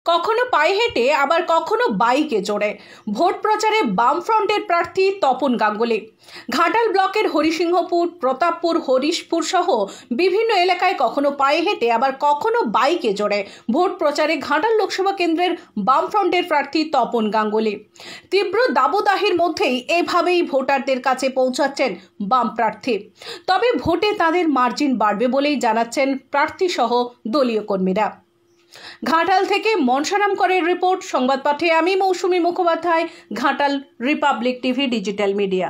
কখনো পায়ে হেঁটে আবার কখনো বাইকে চড়ে ভোট প্রচারে বামফ্রন্টের প্রার্থী তপন গাঙ্গুলি। ঘাটাল ব্লকের হরিসিংহপুর, প্রতাপপুর, হরিশপুর সহ বিভিন্ন এলাকায় কখনো পায়ে হেঁটে আবার কখনো বাইকে চড়ে ভোট প্রচারে ঘাটাল লোকসভা কেন্দ্রের বামফ্রন্টের প্রার্থী তপন গাঙ্গুলি। তীব্র দাবদাহের মধ্যেই এভাবেই ভোটারদের কাছে পৌঁছাচ্ছেন বাম প্রার্থী। তবে ভোটে তাদের মার্জিন বাড়বে বলেই জানাচ্ছেন প্রার্থী সহ দলীয় কর্মীরা। ঘাটাল থেকে মনসারাম করের রিপোর্ট। সংবাদ পাঠে আমি Mousumi Mukhopadhyay, Ghatal republic TV digital media.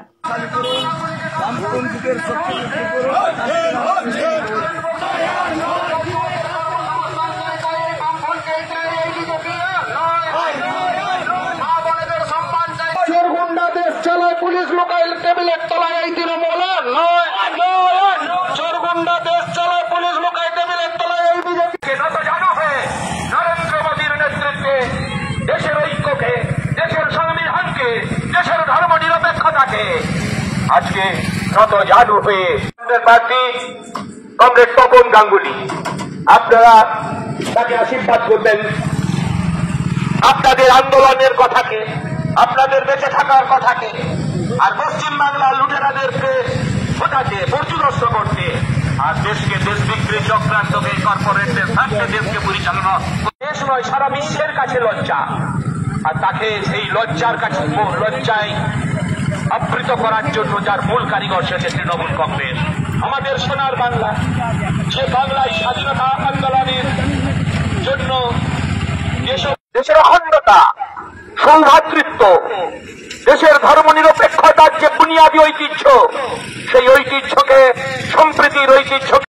Police local টেবিলের তলায় এই তৃণমূল নয়, চোরগুন্ডা দেশ চালায় পুলিশ লোকাল টেবিলের তলায় এই বিজেপিকে নত জানো হয়ে নরেন্দ্র মোদীর নেতৃত্বে দেশের ঐক্যকে, দেশের সংবিধানকে, দেশের ধর্ম নিরপেক্ষতাকে আজকে নত জানু হয়ে প্রার্থী কমরেড তপন গাঙ্গুলি, আপনারা তাকে আশীর্বাদ করবেন। আপনাদের আন্দোলনের কথাকে, আপনাদের বেঁচে থাকার কথাকে, আর পশ্চিমবাংলার লুটেরাদেরকে ভোটাতে পর্যুদস্ত করতে, আর দেশকে দেশ বিক্রি চক্রান্তকে, কর্পোরেটদের স্বার্থে দেশকে পরিচালনা দেশ নয় সারা বিশ্বের কাছে লজ্জা। আর তাকে সেই লজ্জার কাছে লজ্জায় আবৃত করার জন্য যার মূল কারিগর সেটা তৃণমূল কংগ্রেস। আমাদের সোনার বাংলা, যে বাংলায় স্বাধীনতা আন্দোলনের জন্য দেশের অখণ্ডতা, সৌভ্রাতৃত্ব, দেশের ধর্ম নিরপেক্ষতার যে বুনিয়াদী ঐতিহ্য, সেই ঐতিহ্যকে, সম্প্রীতির ঐতিহ্য